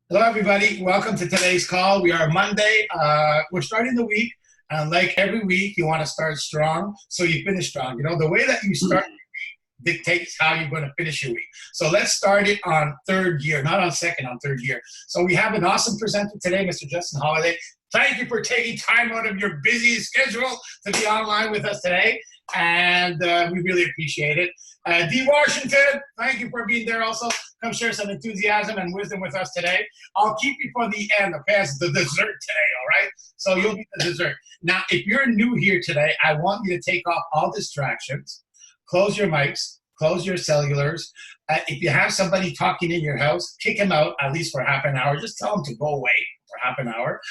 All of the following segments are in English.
Hello, everybody. Welcome to today's call. We are Monday. We're starting the week. And like every week, you want to start strong, so you finish strong. You know, the way that you start dictates how you're going to finish your week. So let's start it on third year, not on second, on third year. So we have an awesome presenter today, Mr. Justin Halladay. Thank you for taking time out of your busy schedule to be online with us today. And we really appreciate it. D. Washington, thank you for being there also. Come share some enthusiasm and wisdom with us today. I'll keep you for the end, okay? It's the dessert today, all right? So you'll be the dessert. Now, if you're new here today, I want you to take off all distractions. Close your mics, close your cellulars. If you have somebody talking in your house, kick them out at least for half an hour. Just tell them to go away for half an hour,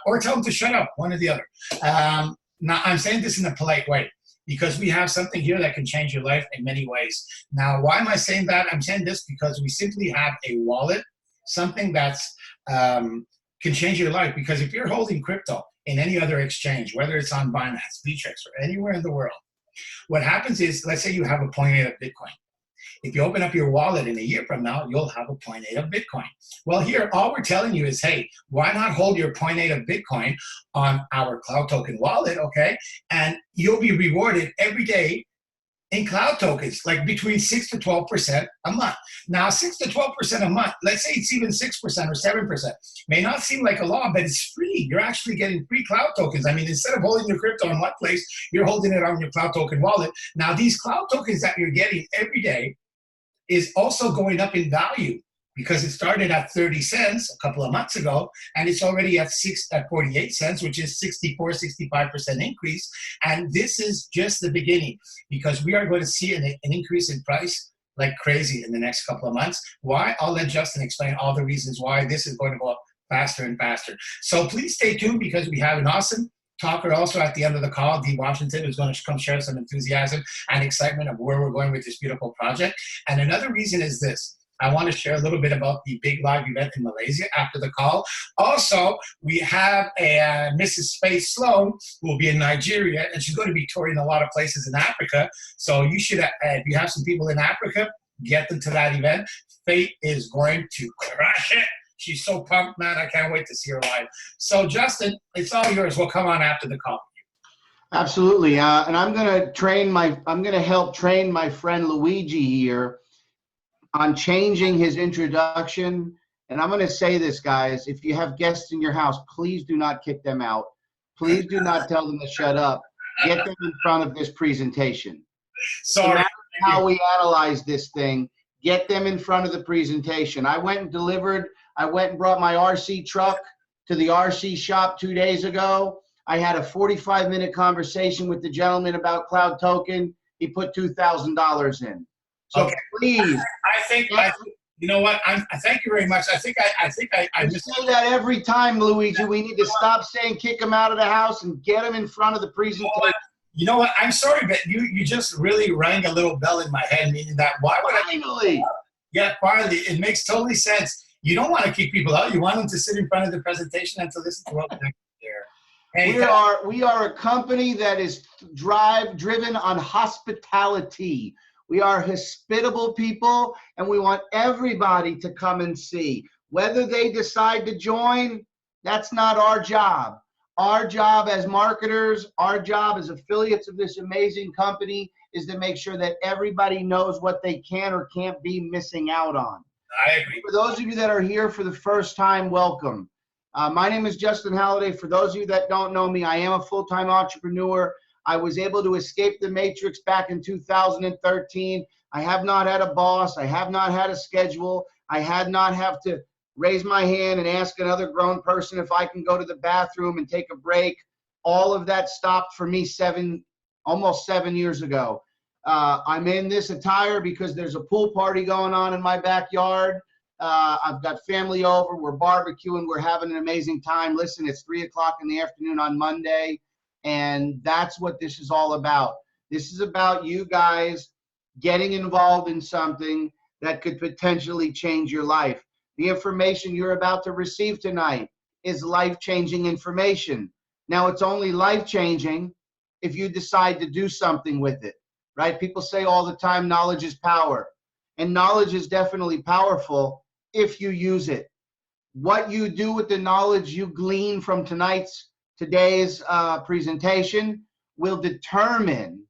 or tell them to shut up, one or the other. Now, I'm saying this in a polite way because we have something here that can change your life in many ways. Now, why am I saying that? I'm saying this because we simply have a wallet, something that's can change your life. Because if you're holding crypto in any other exchange, whether it's on Binance, Bitrex, or anywhere in the world, what happens is, let's say you have a 0.8 of Bitcoin. If you open up your wallet in a year from now, you'll have a 0.8 of Bitcoin. Well, here, all we're telling you is, hey, why not hold your 0.8 of Bitcoin on our Cloud Token wallet, okay? And you'll be rewarded every day in Cloud Tokens, like between 6 to 12% a month. Now, 6 to 12% a month, let's say it's even 6% or 7%, may not seem like a lot, but it's free. You're actually getting free Cloud Tokens. I mean, instead of holding your crypto in one place, you're holding it on your Cloud Token wallet. Now, these Cloud Tokens that you're getting every day is also going up in value because it started at 30 cents a couple of months ago, and it's already at 48 cents, which is 65% increase. And this is just the beginning because we are going to see an increase in price like crazy in the next couple of months. Why? I'll let Justin explain all the reasons why this is going to go up faster and faster. So please stay tuned because we have an awesome talker also at the end of the call, D. Washington, who's going to come share some enthusiasm and excitement of where we're going with this beautiful project. And another reason is this. I want to share a little bit about the big live event in Malaysia after the call. Also, we have a Mrs. Faith Sloan who will be in Nigeria, and she's going to be touring a lot of places in Africa. So you should, if you have some people in Africa, get them to that event. Faith is going to crush it. She's so pumped, man. I can't wait to see her live. So, Justin, it's all yours. We'll come on after the call. Absolutely. And I'm going to help train my friend Luigi here on changing his introduction. And I'm going to say this, guys, if you have guests in your house, please do not kick them out. Please do not tell them to shut up. Get them in front of this presentation. Sorry. No matter how we analyze this thing, get them in front of the presentation. I went and brought my RC truck to the RC shop 2 days ago. I had a 45-minute conversation with the gentleman about Cloud Token. He put $2,000 in. So okay. Please. I think you know what? I thank you very much. I just say that every time, Luigi. We need to stop saying kick them out of the house and get them in front of the presentation. You know what? I'm sorry, but you just really rang a little bell in my head, meaning that why would finally? Yeah, finally. It makes totally sense. You don't want to keep people out. You want them to sit in front of the presentation and to listen to what we're there. Hey, we are a company that is driven on hospitality. We are hospitable people, and we want everybody to come and see. Whether they decide to join, that's not our job. Our job as marketers, our job as affiliates of this amazing company is to make sure that everybody knows what they can or can't be missing out on. I agree. For those of you that are here for the first time, welcome. My name is Justin Halladay. For those of you that don't know me, I am a full-time entrepreneur. I was able to escape the matrix back in 2013. I have not had a boss. I have not had a schedule. I had not have to raise my hand and ask another grown person if I can go to the bathroom and take a break. All of that stopped for me almost 7 years ago. I'm in this attire because there's a pool party going on in my backyard. I've got family over. We're barbecuing. We're having an amazing time. Listen, it's 3 o'clock in the afternoon on Monday. And that's what this is all about. This is about you guys getting involved in something that could potentially change your life. The information you're about to receive tonight is life-changing information. Now, it's only life-changing if you decide to do something with it, right? People say all the time, knowledge is power. And knowledge is definitely powerful if you use it. what you do with the knowledge you glean from today's presentation will determine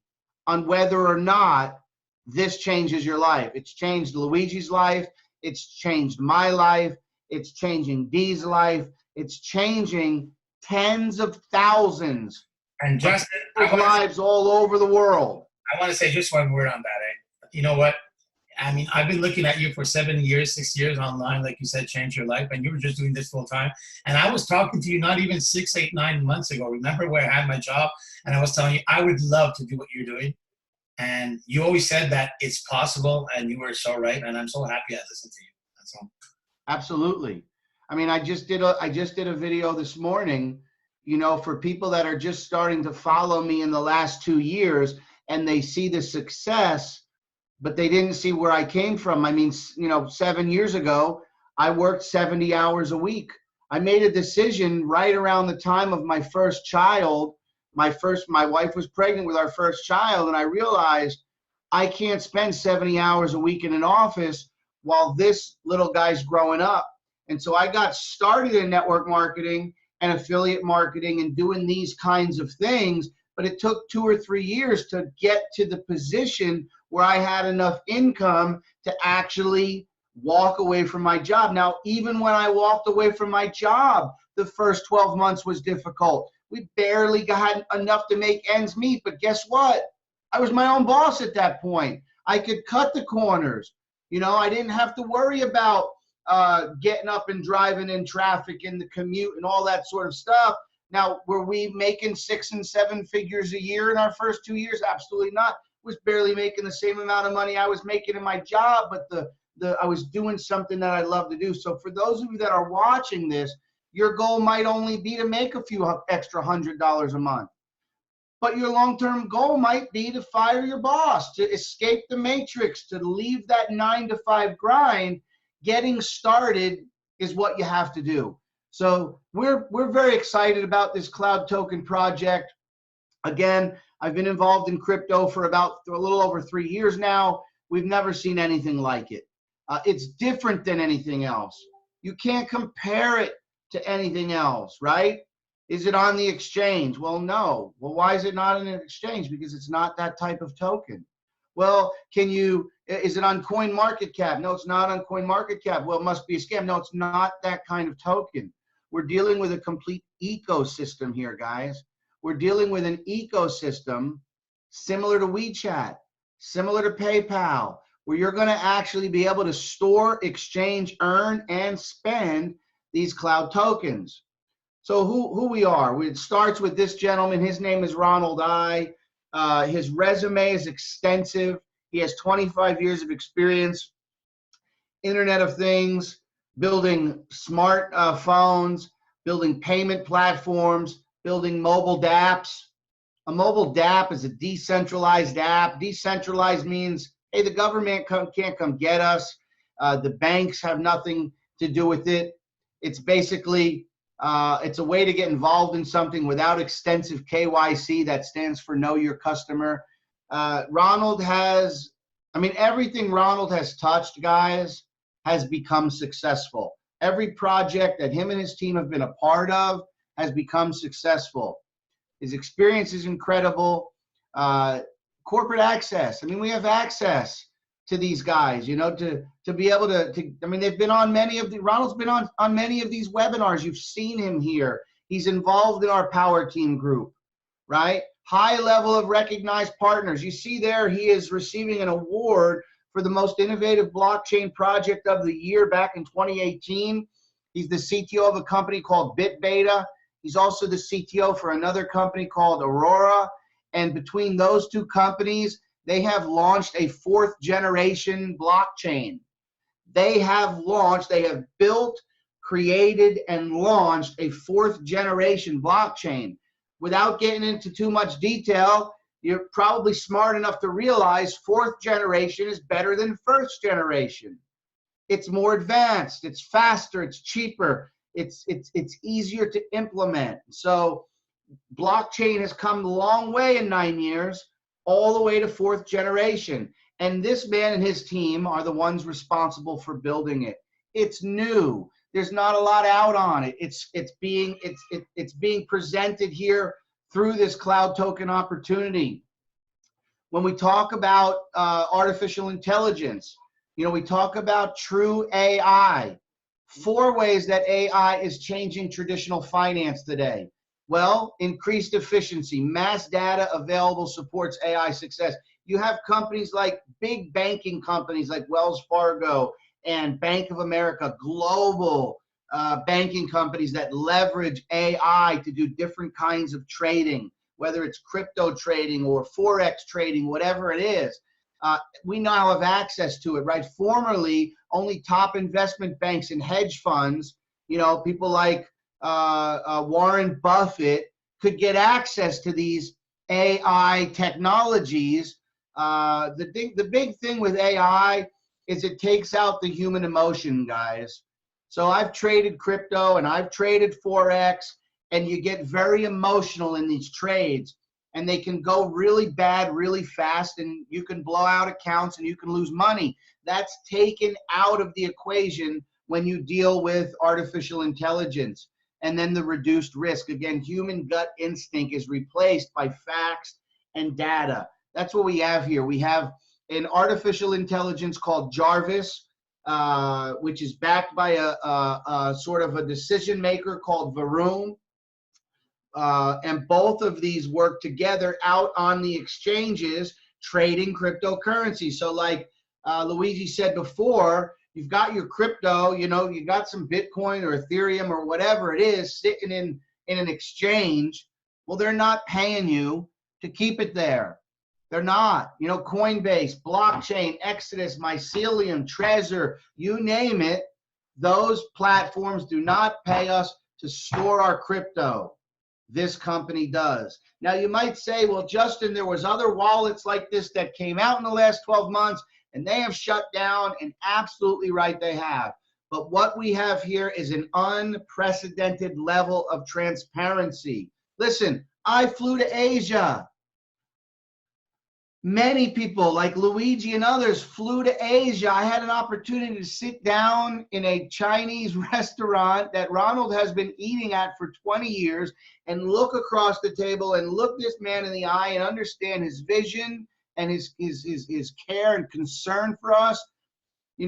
on whether or not this changes your life. It's changed Luigi's life. It's changed my life. It's changing Dee's life. It's changing tens of thousands And Justin, of lives all over the world. I want to say just one word on that. You know what? I mean, I've been looking at you for 7 years, 6 years online, like you said, change your life, and you were just doing this full time. And I was talking to you not even 6, 8, 9 months ago. Remember where I had my job, and I was telling you I would love to do what you're doing. And you always said that it's possible, and you were so right. And I'm so happy I listened to you. That's all. Absolutely. I mean, I just did a video this morning, you know, for people that are just starting to follow me in the last 2 years, and they see the success, but they didn't see where I came from. I mean, you know, 7 years ago, I worked 70 hours a week. I made a decision right around the time of my first child. My wife was pregnant with our first child, and I realized I can't spend 70 hours a week in an office while this little guy's growing up. And so I got started in network marketing and affiliate marketing and doing these kinds of things, but it took 2 or 3 years to get to the position where I had enough income to actually walk away from my job. Now, even when I walked away from my job, the first 12 months was difficult. We barely got enough to make ends meet, but guess what? I was my own boss at that point. I could cut the corners. You know, I didn't have to worry about getting up and driving in traffic and the commute and all that sort of stuff. Now, were we making 6 and 7 figures a year in our first 2 years? Absolutely not. Was barely making the same amount of money I was making in my job, but I was doing something that I love to do. So for those of you that are watching this, your goal might only be to make a few extra $100 a month. But your long-term goal might be to fire your boss, to escape the matrix, to leave that 9 to 5 grind. Getting started is what you have to do. So we're very excited about this cloud token project. Again, I've been involved in crypto for about a little over 3 years now. We've never seen anything like it. It's different than anything else. You can't compare it to anything else, right? Is it on the exchange? Well, no. Well, why is it not on an exchange? Because it's not that type of token. Well, is it on CoinMarketCap? No, it's not on CoinMarketCap. Well, it must be a scam. No, it's not that kind of token. We're dealing with a complete ecosystem here, guys. We're dealing with an ecosystem similar to WeChat, similar to PayPal, where you're going to actually be able to store, exchange, earn, and spend these cloud tokens. So who we are? It starts with this gentleman. His name is Ronald I. His resume is extensive. He has 25 years of experience, Internet of Things, building smart phones, building payment platforms, building mobile dApps. A mobile dApp is a decentralized app. Decentralized means, hey, the government can't come get us. The banks have nothing to do with it. It's basically, it's a way to get involved in something without extensive KYC. That stands for Know Your Customer. Ronald has, everything Ronald has touched, guys, has become successful. Every project that him and his team have been a part of has become successful. His experience is incredible. Corporate access. We have access to these guys, you know, to be able to they've been on Ronald's been on many of these webinars. You've seen him here. He's involved in our power team group, right? High level of recognized partners. You see there, he is receiving an award for the most innovative blockchain project of the year back in 2018. He's the CTO of a company called BitBeta. He's also the CTO for another company called Aurora. And between those two companies, they have launched a 4th generation blockchain. They have built, created, and launched a 4th generation blockchain. Without getting into too much detail, you're probably smart enough to realize 4th generation is better than 1st generation. It's more advanced, it's faster, it's cheaper, it's easier to implement. So blockchain has come a long way in 9 years, all the way to 4th generation. And this man and his team are the ones responsible for building it. It's new. There's not a lot out on it. It's being presented here through this cloud token opportunity. When we talk about artificial intelligence, we talk about true AI. 4 ways that AI is changing traditional finance today. Well, increased efficiency, mass data available supports AI success. You have companies like big banking companies like Wells Fargo and Bank of America, global banking companies that leverage AI to do different kinds of trading, whether it's crypto trading or Forex trading, whatever it is. We now have access to it, right? Formerly, only top investment banks and hedge funds, people like Warren Buffett could get access to these AI technologies. The big thing with AI is it takes out the human emotion, guys. So I've traded crypto and I've traded Forex, and you get very emotional in these trades, and they can go really bad really fast, and you can blow out accounts and you can lose money. That's taken out of the equation when you deal with artificial intelligence. And then the reduced risk. Again, human gut instinct is replaced by facts and data. That's what we have here. We have an artificial intelligence called Jarvis, which is backed by a sort of a decision maker called Varun. And both of these work together out on the exchanges trading cryptocurrency. So like Luigi said before, you've got your crypto, you got some Bitcoin or Ethereum or whatever it is sitting in an exchange. Well, they're not paying you to keep it there. They're not. Coinbase, Blockchain, Exodus, Mycelium, Trezor, you name it, those platforms do not pay us to store our crypto. This company does. Now you might say, well, Justin, there was other wallets like this that came out in the last 12 months and they have shut down, and absolutely right, they have. But what we have here is an unprecedented level of transparency. Listen, I flew to Asia. Many people like Luigi and others flew to Asia. I had an opportunity to sit down in a Chinese restaurant that Ronald has been eating at for 20 years and look across the table and look this man in the eye and understand his vision and his care and concern for us. We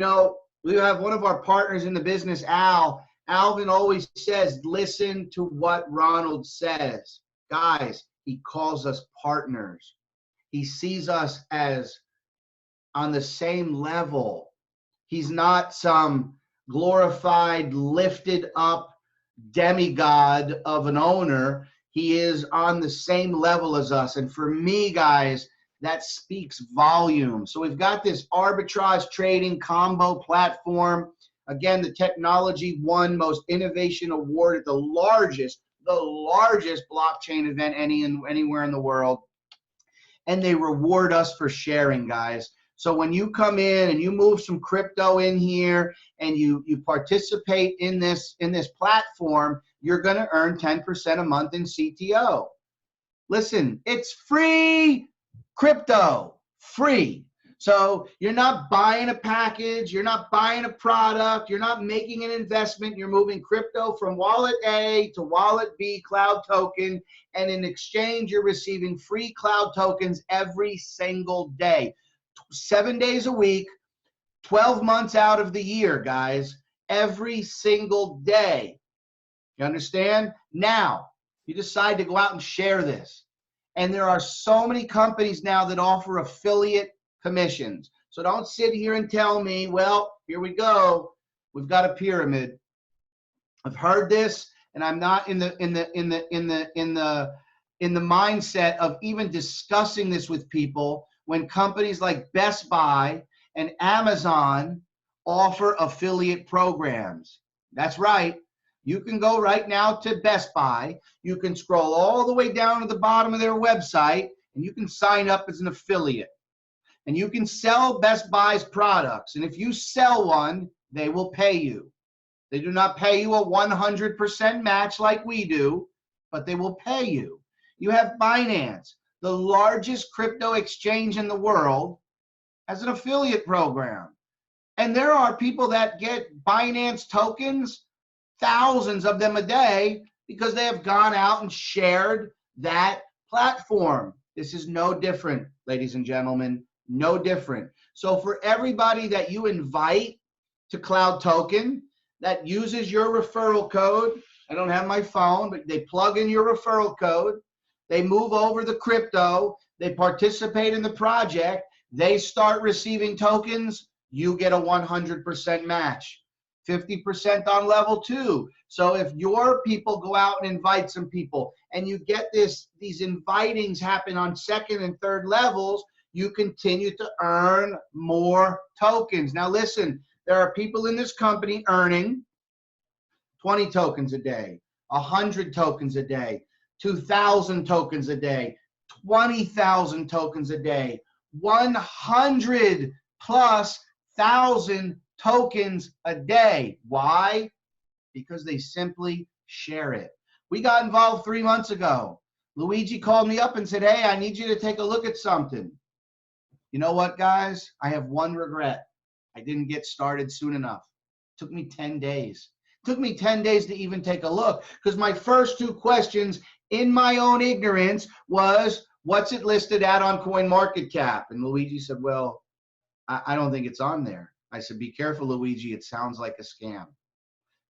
have one of our partners in the business, Alvin always says, listen to what Ronald says. Guys, he calls us partners. He sees us as on the same level. He's not some glorified, lifted up demigod of an owner. He is on the same level as us. And for me, guys, that speaks volume. So we've got this arbitrage trading combo platform. Again, the technology won most innovation award at the largest blockchain event anywhere in the world. And they reward us for sharing, guys. So when you come in and you move some crypto in here and you participate in this platform, you're going to earn 10% a month in CTO. Listen, it's free crypto, free. So you're not buying a package, you're not buying a product, you're not making an investment, you're moving crypto from wallet A to wallet B cloud token, and in exchange you're receiving free cloud tokens every single day. 7 days a week, 12 months out of the year, guys, every single day. You understand? Now, you decide to go out and share this. And there are so many companies now that offer affiliate commissions. So don't sit here and tell me, well, here we go, we've got a pyramid. I've heard this, and I'm not in the mindset of even discussing this with people when companies like Best Buy and Amazon offer affiliate programs. That's right. You can go right now to Best Buy. You can scroll all the way down to the bottom of their website, and you can sign up as an affiliate. And you can sell Best Buy's products. And if you sell one, they will pay you. They do not pay you a 100% match like we do, but they will pay you. You have Binance, the largest crypto exchange in the world, has an affiliate program. And there are people that get Binance tokens thousands of them a day because they have gone out and shared that platform. This is no different, ladies and gentlemen, no different. So for everybody that you invite to Cloud Token that uses your referral code, I don't have my phone, but they plug in your referral code, they move over the crypto, they participate in the project, they start receiving tokens, you get a 100% match. 50% on level 2. So if your people go out and invite some people and you get these invitings happen on second and third levels, you continue to earn more tokens. Now listen, there are people in this company earning 20 tokens a day, 100 tokens a day, 2,000 tokens a day, 20,000 tokens a day, 100 plus thousand tokens a day. Why? Because they simply share it. We got involved 3 months ago. Luigi called me up and said, hey, I need you to take a look at something. You know what, guys? I have one regret. I didn't get started soon enough. It took me 10 days. It took me 10 days to even take a look because my first 2 questions in my own ignorance was, what's it listed at on CoinMarketCap? And Luigi said, well, I don't think it's on there. I said, be careful, Luigi. It sounds like a scam.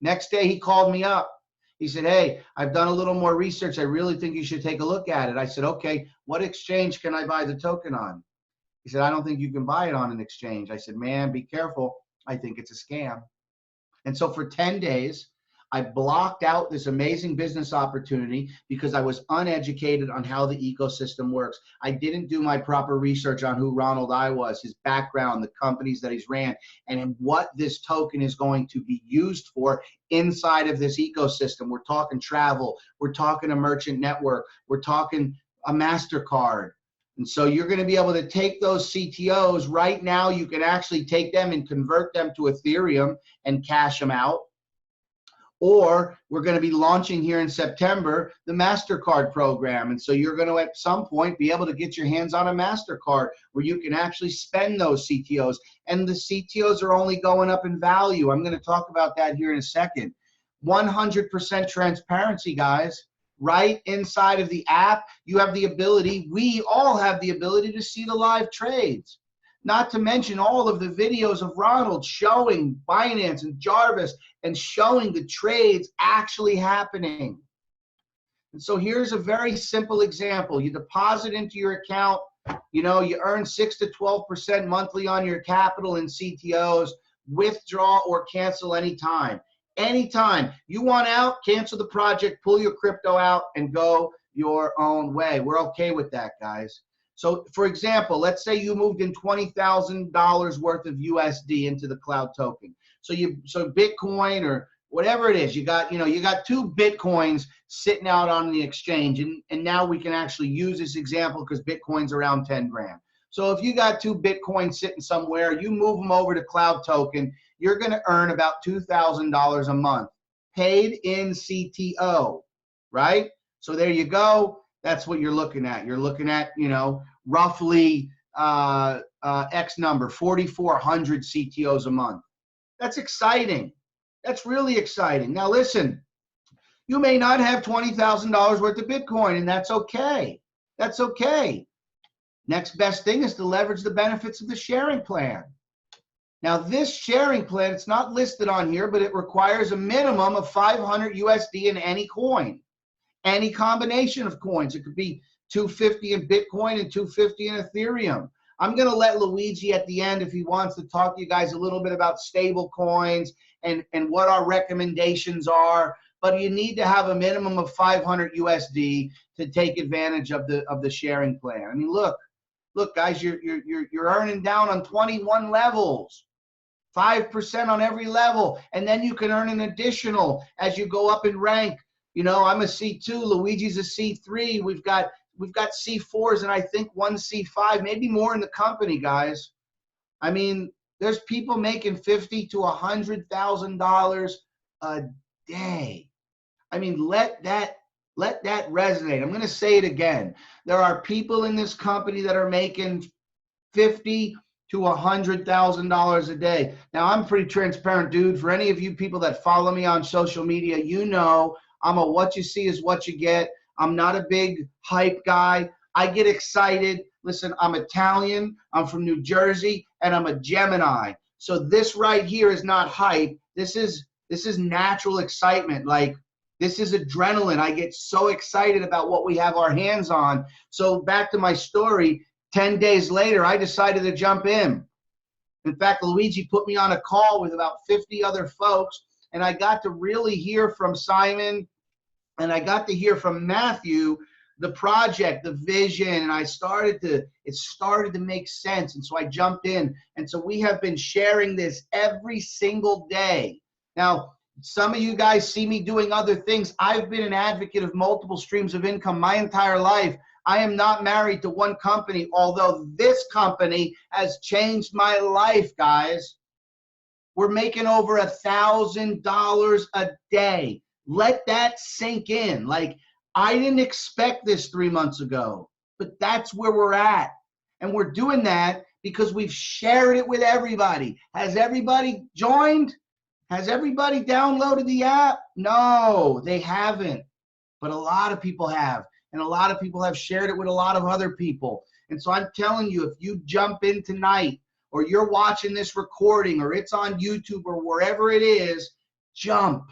Next day, he called me up. He said, hey, I've done a little more research. I really think you should take a look at it. I said, okay, what exchange can I buy the token on? He said, I don't think you can buy it on an exchange. I said, man, be careful. I think it's a scam. And so for 10 days, I blocked out this amazing business opportunity because I was uneducated on how the ecosystem works. I didn't do my proper research on who Ronald I was, his background, the companies that he's ran, and what this token is going to be used for inside of this ecosystem. We're talking travel. We're talking a merchant network. We're talking a MasterCard. And so you're going to be able to take those CTOs right now. You can actually take them and convert them to Ethereum and cash them out. Or we're going to be launching here in September the MasterCard program. And so you're going to at some point be able to get your hands on a MasterCard where you can actually spend those CTOs. And the CTOs are only going up in value. I'm going to talk about that here in a second. 100% transparency, guys. Right inside of the app, you have the ability, we all have the ability to see the live trades. Not to mention all of the videos of Ronald showing Binance and Jarvis and showing the trades actually happening. And so here's a very simple example. You deposit into your account, you know, you earn 6 to 12% monthly on your capital in CTOs, withdraw or cancel anytime. Anytime you want out, cancel the project, pull your crypto out and go your own way. We're okay with that, guys. So for example, let's say you moved in $20,000 worth of USD into the cloud token. So Bitcoin or whatever it is, you got 2 Bitcoins sitting out on the exchange. And now we can actually use this example because Bitcoin's around 10 grand. So if you got 2 Bitcoins sitting somewhere, you move them over to cloud token, you're going to earn about $2,000 a month paid in CTO, right? So there you go. That's what you're looking at. You're looking at, you know, roughly X number, 4,400 CTOs a month. That's exciting. That's really exciting. Now listen, you may not have $20,000 worth of Bitcoin, and that's okay. That's okay. Next best thing is to leverage the benefits of the sharing plan. Now this sharing plan, it's not listed on here, but it requires a minimum of 500 USD in any coin. Any combination of coins. It could be 250 in Bitcoin and 250 in Ethereum. I'm going to let Luigi at the end, if he wants, to talk to you guys a little bit about stable coins and what our recommendations are. But you need to have a minimum of 500 USD to take advantage of the sharing plan. I mean, look, guys, you're earning down on 21 levels. 5% on every level, and then you can earn an additional as you go up in rank. You know, I'm a C2, Luigi's a C3. We've got C4s and I think 1 C5, maybe more in the company, guys. I mean, there's people making $50,000 to $100,000 a day. I mean, let that resonate. I'm going to say it again. There are people in this company that are making 50 to $100,000 a day. Now, I'm a pretty transparent dude. For any of you people that follow me on social media, you know I'm a what you see is what you get. I'm not a big hype guy. I get excited. Listen, I'm Italian, I'm from New Jersey, and I'm a Gemini. So this right here is not hype. This is natural excitement. Like, this is adrenaline. I get so excited about what we have our hands on. So back to my story, 10 days later, I decided to jump in. In fact, Luigi put me on a call with about 50 other folks, and I got to really hear from Simon, and I got to hear from Matthew, the project, the vision, and it started to make sense. And so I jumped in. And so we have been sharing this every single day. Now, some of you guys see me doing other things. I've been an advocate of multiple streams of income my entire life. I am not married to one company, although this company has changed my life, guys. We're making over $1,000 a day. Let that sink in. Like, I didn't expect this 3 months ago, but that's where we're at. And we're doing that because we've shared it with everybody. Has everybody joined? Has everybody downloaded the app? No, they haven't. But a lot of people have. And a lot of people have shared it with a lot of other people. And so I'm telling you, if you jump in tonight, or you're watching this recording, or it's on YouTube, or wherever it is, jump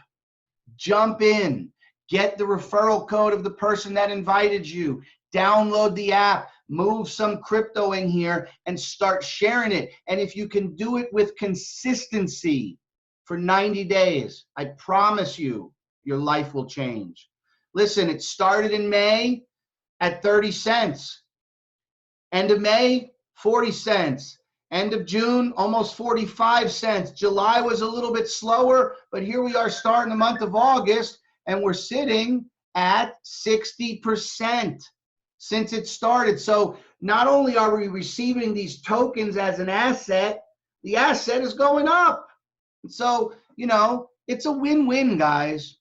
in. Get the referral code of the person that invited you. Download the app. Move some crypto in here and start sharing it. And if you can do it with consistency for 90 days, I promise you, your life will change. Listen, it started in May at 30 cents. End of May, 40 cents. End of June, almost 45 cents. July was a little bit slower, but here we are starting the month of August, and we're sitting at 60% since it started. So not only are we receiving these tokens as an asset, the asset is going up. So, you know, it's a win-win, guys.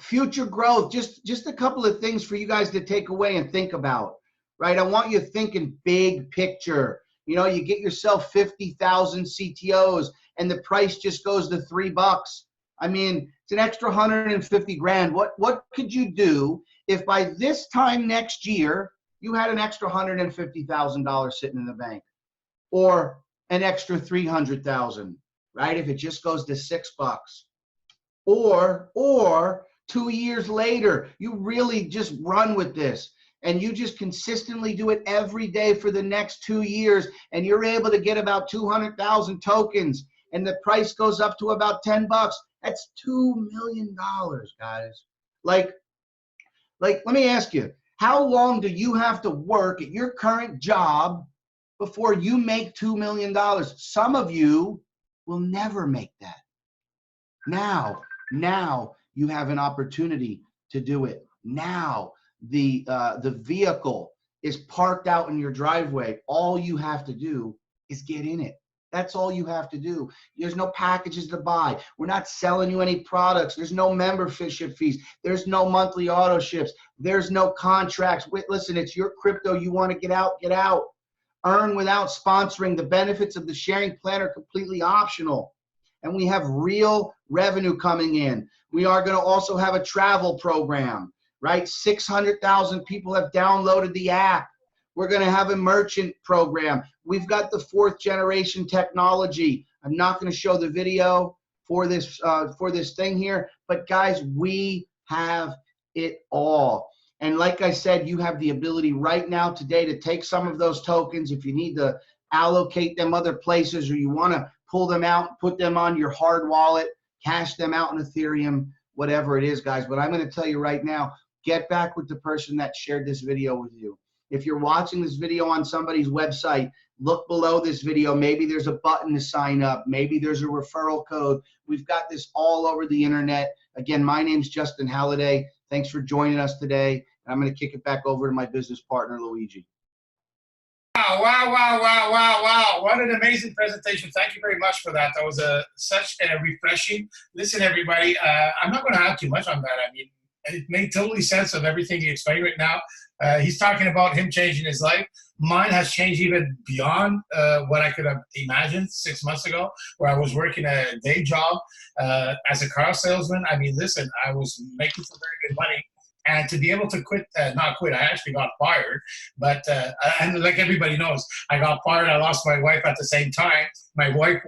Future growth, just a couple of things for you guys to take away and think about, right? I want you thinking big picture. You know, you get yourself 50,000 CTOs and the price just goes to $3. I mean, it's an extra 150 grand. What could you do if by this time next year you had an extra $150,000 sitting in the bank, or an extra 300,000, right? If it just goes to $6, or 2 years later, you really just run with this and you just consistently do it every day for the next 2 years, and you're able to get about 200,000 tokens, and the price goes up to about $10. That's $2 million, guys. Like, let me ask you, how long do you have to work at your current job before you make $2 million? Some of you will never make that. Now you have an opportunity to do it. Now the vehicle is parked out in your driveway. All you have to do is get in it. That's all you have to do. There's no packages to buy. We're not selling you any products. There's no membership fees. There's no monthly auto ships. There's no contracts. Listen, it's your crypto. You want to get out, get out. Earn without sponsoring. The benefits of the sharing plan are completely optional. And we have real revenue coming in. We are going to also have a travel program, right? 600,000 people have downloaded the app. We're going to have a merchant program. We've got the 4th generation technology. I'm not going to show the video for this thing here, but guys, we have it all. And like I said, you have the ability right now today to take some of those tokens. If you need to allocate them other places, or you want to pull them out, put them on your hard wallet, cash them out in Ethereum, whatever it is, guys. But I'm going to tell you right now, get back with the person that shared this video with you. If you're watching this video on somebody's website, look below this video. Maybe there's a button to sign up. Maybe there's a referral code. We've got this all over the internet. Again, my name's Justin Halladay. Thanks for joining us today. And I'm going to kick it back over to my business partner, Luigi. Wow. What an amazing presentation. Thank you very much for that. That was such a refreshing. Listen, everybody, I'm not going to add too much on that. I mean, it made totally sense of everything he explained right now. He's talking about him changing his life. Mine has changed even beyond what I could have imagined 6 months ago, where I was working a day job as a car salesman. I mean, listen, I was making some very good money. And to be able to quit, not quit, I actually got fired. But, and like everybody knows, I got fired. I lost my wife at the same time. My life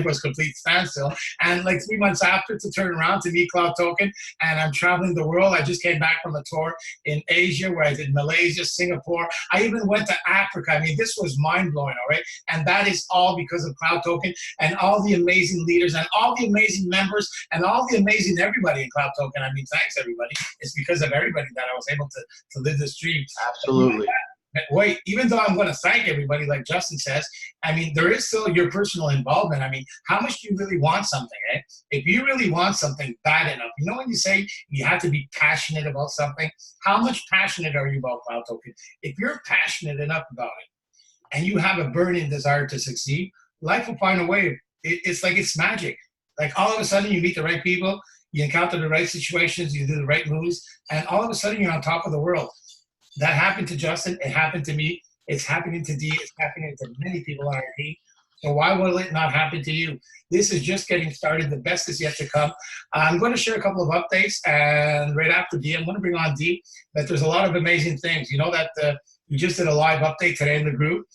was complete standstill. And like 3 months after, to turn around to meet Cloud Token, and I'm traveling the world. I just came back from a tour in Asia where I did Malaysia, Singapore. I even went to Africa. I mean, this was mind-blowing, all right? And that is all because of Cloud Token and all the amazing leaders and all the amazing members and all the amazing everybody in Cloud Token. I mean, thanks, everybody. It's because of everybody that I was able to live this dream. Absolutely. But wait, even though I'm going to thank everybody, like Justin says, I mean, there is still your personal involvement. I mean, how much do you really want something, eh? If you really want something bad enough, you know when you say you have to be passionate about something, how much passionate are you about Cloud Token? If you're passionate enough about it and you have a burning desire to succeed, life will find a way. It's like it's magic. Like all of a sudden you meet the right people, you encounter the right situations, you do the right moves, and all of a sudden you're on top of the world. That happened to Justin. It happened to me. It's happening to Dee. It's happening to many people on our team. So why will it not happen to you? This is just getting started. The best is yet to come. I'm going to share a couple of updates, and right after Dee, I'm going to bring on Dee. That there's a lot of amazing things. You know that we just did a live update today in the group.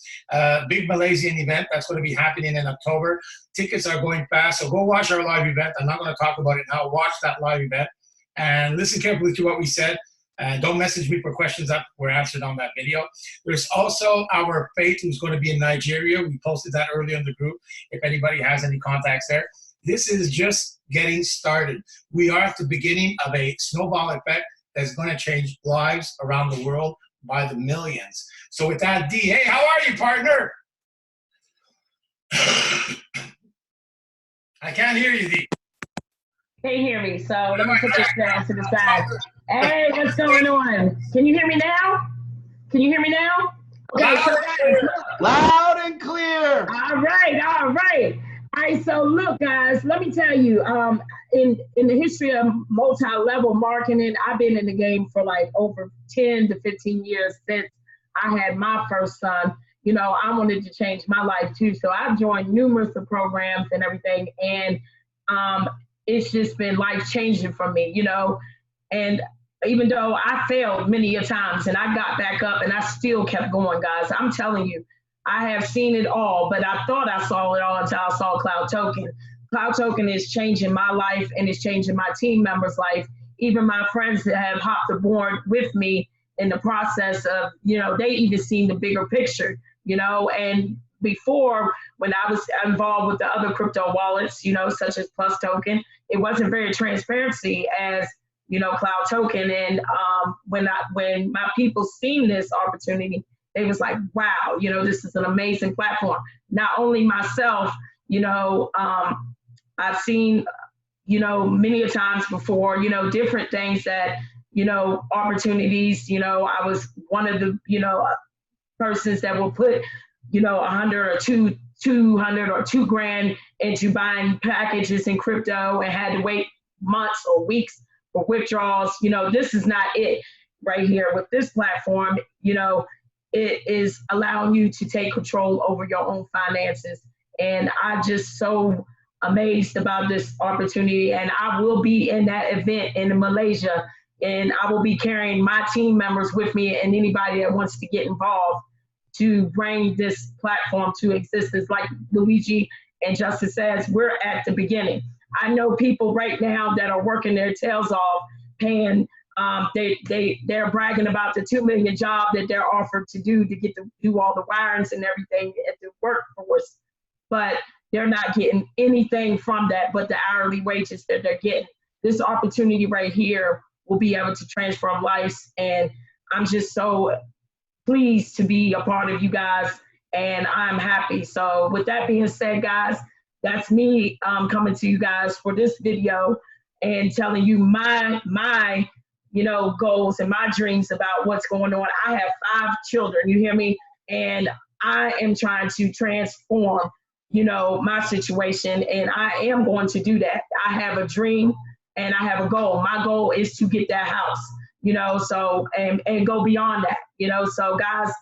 Big Malaysian event that's going to be happening in October. Tickets are going fast, so go watch our live event. I'm not going to talk about it now. Watch that live event and listen carefully to what we said. And don't message me for questions that were answered on that video. There's also our Faith, who's going to be in Nigeria. We posted that earlier in the group, if anybody has any contacts there. This is just getting started. We are at the beginning of a snowball effect that's going to change lives around the world by the millions. So with that, Dee, hey, how are you, partner? I can't hear you, Dee. Can't hear me, so let me put this down to the side. Hey, what's going on? Can you hear me now? Can you hear me now? Okay, so loud and clear. All right, all right. All right, so look, guys, let me tell you, in the history of multi-level marketing, I've been in the game for like over 10 to 15 years since I had my first son. You know, I wanted to change my life too, so I've joined numerous of programs and everything, and it's just been life-changing for me, you know. And even though I failed many a times and I got back up and I still kept going, guys, I'm telling you, I have seen it all, but I thought I saw it all until I saw Cloud Token. Cloud Token is changing my life and it's changing my team members' life. Even my friends that have hopped aboard with me in the process of, you know, they even seen the bigger picture, you know. And before, when I was involved with the other crypto wallets, you know, such as Plus Token, it wasn't very transparency as, you know, Cloud Token. And when my people seen this opportunity, they was like, wow, you know, this is an amazing platform. Not only myself, you know, I've seen, you know, many a times before, you know, different things that, you know, opportunities, you know, I was one of the, you know, persons that will put, you know, 100 or 200 or $2,000 into buying packages in crypto and had to wait months or weeks for withdrawals. You know, this is not it right here. With this platform, you know, it is allowing you to take control over your own finances. And I'm just so amazed about this opportunity. And I will be in that event in Malaysia, and I will be carrying my team members with me and anybody that wants to get involved to bring this platform to existence. Like Luigi and Justin says, we're at the beginning. I know people right now that are working their tails off, paying, they're bragging about the $2 million job that they're offered to do to get to do all the wirings and everything at the workforce, but they're not getting anything from that but the hourly wages that they're getting. This opportunity right here will be able to transform lives, and I'm just so pleased to be a part of you guys, and I'm happy. So with that being said, guys, that's me coming to you guys for this video and telling you my you know, goals and my dreams about what's going on. I have 5 children, you hear me? And I am trying to transform, you know, my situation, and I am going to do that. I have a dream and I have a goal. My goal is to get that house, you know, so, and go beyond that, you know. So guys,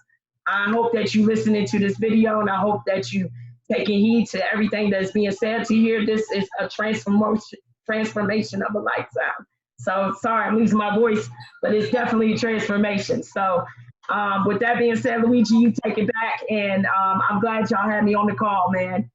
I hope that you listening to this video, and I hope that you taking heed to everything that's being said to you here. This is a transformation of a lifetime. So sorry, I'm losing my voice, but it's definitely a transformation. So with that being said, Luigi, you take it back, and I'm glad y'all had me on the call, man.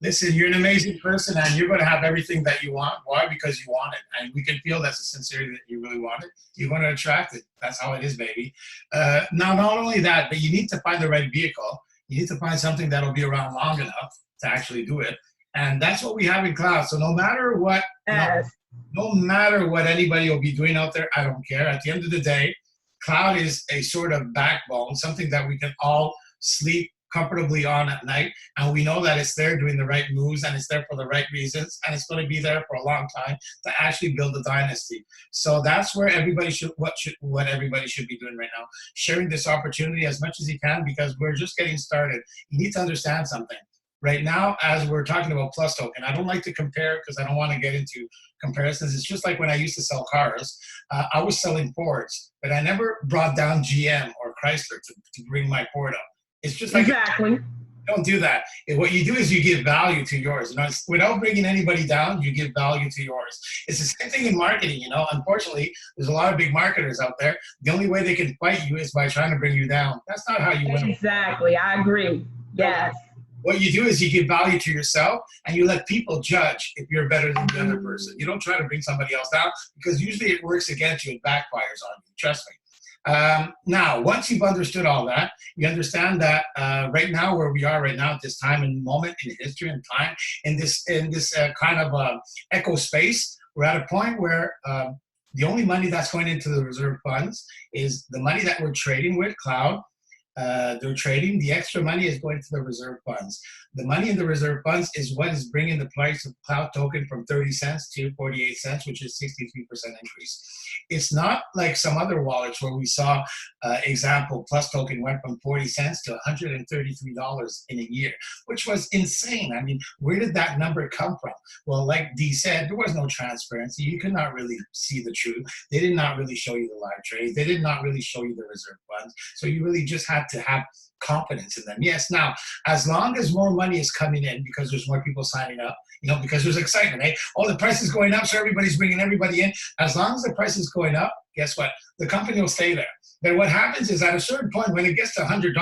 Listen, you're an amazing person, and you're going to have everything that you want. Why? Because you want it. And we can feel that's a sincerity that you really want it. You're going to attract it. That's how it is, baby. Now, not only that, but you need to find the right vehicle. You need to find something that'll be around long enough to actually do it. And that's what we have in cloud. So no matter what, Yes. no matter what anybody will be doing out there, I don't care. At the end of the day, cloud is a sort of backbone, something that we can all sleep comfortably on at night, and we know that it's there doing the right moves, and it's there for the right reasons, and it's going to be there for a long time to actually build a dynasty. So that's where everybody should what everybody should be doing right now, sharing this opportunity as much as you can, because we're just getting started. You need to understand something right now. As we're talking about plus token, I don't like to compare because I don't want to get into comparisons. It's just like when I used to sell cars. I was selling Fords, but I never brought down GM or Chrysler to bring my Ford up. It's just like, exactly. Don't do that. What you do is you give value to yours. You know, without bringing anybody down, you give value to yours. It's the same thing in marketing. You know, unfortunately, there's a lot of big marketers out there. The only way they can fight you is by trying to bring you down. That's not how you win. Exactly. I agree. Yes. What you do is you give value to yourself, and you let people judge if you're better than the other person. You don't try to bring somebody else down, because usually it works against you. It backfires on you. Trust me. Now, once you've understood all that, you understand that right now, where we are right now at this time and moment in history and time, in this kind of echo space, we're at a point where the only money that's going into the reserve funds is the money that we're trading with cloud. They're trading. The extra money is going to the reserve funds. The money in the reserve funds is what is bringing the price of cloud token from 30 cents to 48 cents, which is 63% increase. It's not like some other wallets where we saw, example, plus token went from 40 cents to $133 in a year, which was insane. I mean, where did that number come from? Well, like Dee said, there was no transparency. You could not really see the truth. They did not really show you the live trades. They did not really show you the reserve funds. So you really just had to have confidence in them. Yes, now, as long as more money is coming in because there's more people signing up, you know, because there's excitement, eh? Oh, the price is going up, so everybody's bringing everybody in. As long as the price is going up, guess what? The company will stay there. Then what happens is at a certain point, when it gets to $100,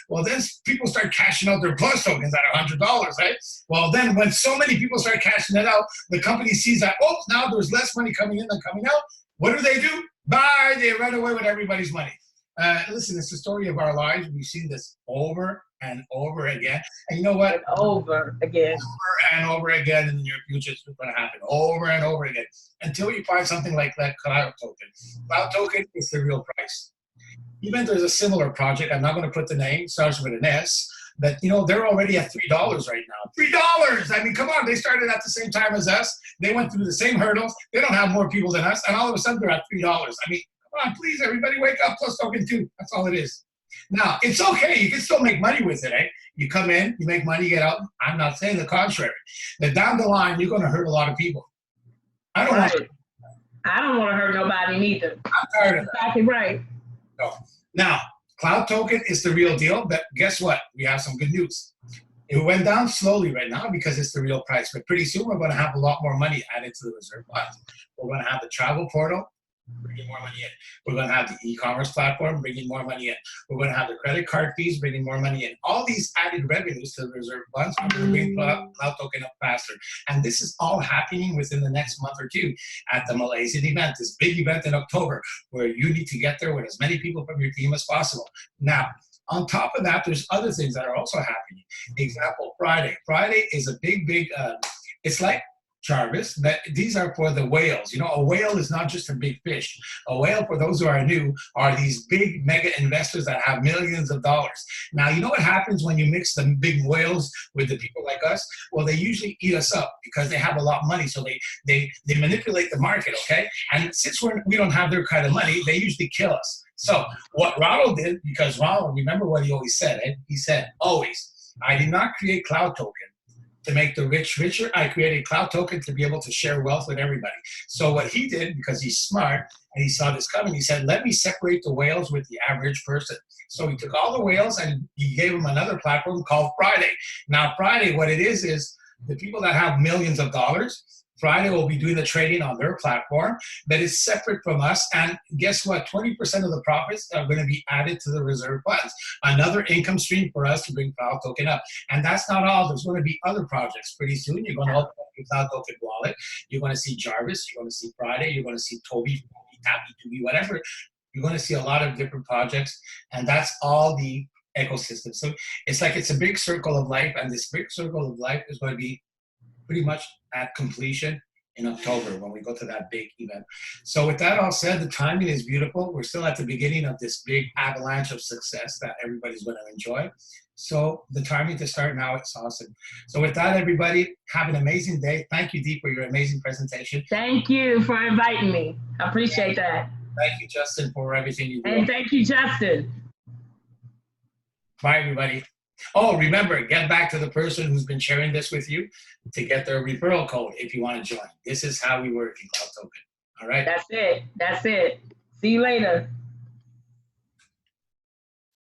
well, then people start cashing out their plus tokens at $100, right? Well, then when so many people start cashing it out, the company sees that, oh, now there's less money coming in than coming out. What do? Bye, they run away with everybody's money. Listen, it's the story of our lives. We've seen this over and over again. And you know what? Over again. Over and over again in the near future. It's going to happen over and over again until you find something like that cloud token. Cloud token is the real price. Even there's a similar project. I'm not going to put the name. Starts with an S. But, you know, they're already at $3 right now. $3! I mean, come on. They started at the same time as us. They went through the same hurdles. They don't have more people than us. And all of a sudden, they're at $3. I mean, come on, please, everybody wake up, plus token 2. That's all it is. Now, it's okay. You can still make money with it, eh? You come in, you make money, you get out. I'm not saying the contrary. But down the line, you're going to hurt a lot of people. I don't want to hurt nobody neither. I'm tired of that. Exactly right. No. Now, cloud token is the real deal, but guess what? We have some good news. It went down slowly right now because it's the real price, but pretty soon we're going to have a lot more money added to the reserve funds. We're going to have the travel portal, bringing more money in. We're going to have the e-commerce platform, bringing more money in. We're going to have the credit card fees, bringing more money in. All these added revenues to the reserve funds are going to bring cloud token up faster. And this is all happening within the next month or two at the Malaysian event, this big event in October, where you need to get there with as many people from your team as possible. Now, on top of that, there's other things that are also happening. Example, Friday. Friday is a big, it's like Jarvis, but these are for the whales. You know, a whale is not just a big fish. A whale, for those who are new, are these big mega investors that have millions of dollars. Now, you know what happens when you mix the big whales with the people like us? Well, they usually eat us up because they have a lot of money. So they manipulate the market, okay? And since we don't have their kind of money, they usually kill us. So what Ronald did, because Ronald, remember what he always said, eh? He said, always, I did not create cloud token to make the rich richer, I created Cloud Token to be able to share wealth with everybody. So what he did, because he's smart and he saw this coming, he said, let me separate the whales with the average person. So he took all the whales and he gave them another platform called Friday. Now, Friday, what it is the people that have millions of dollars, Friday will be doing the trading on their platform that is separate from us. And guess what? 20% of the profits are going to be added to the reserve funds. Another income stream for us to bring Cloud Token up. And that's not all. There's going to be other projects pretty soon. You're going to open up your Cloud Token wallet. You're going to see Jarvis. You're going to see Friday. You're going to see Toby, Tappy, Tubi, whatever. You're going to see a lot of different projects. And that's all the ecosystem. So it's like it's a big circle of life. And this big circle of life is going to be pretty much at completion in October when we go to that big event. So with that all said, the timing is beautiful. We're still at the beginning of this big avalanche of success that everybody's going to enjoy. So the timing to start now, it's awesome. So with that, everybody, have an amazing day. Thank you, Dee, for your amazing presentation. Thank you for inviting me. I appreciate that. Thank you, Justin, for everything you do. And thank you, Justin. Bye, everybody. Oh, remember, get back to the person who's been sharing this with you to get their referral code if you want to join. This is how we work in Cloud Token. All right? That's it. That's it. See you later.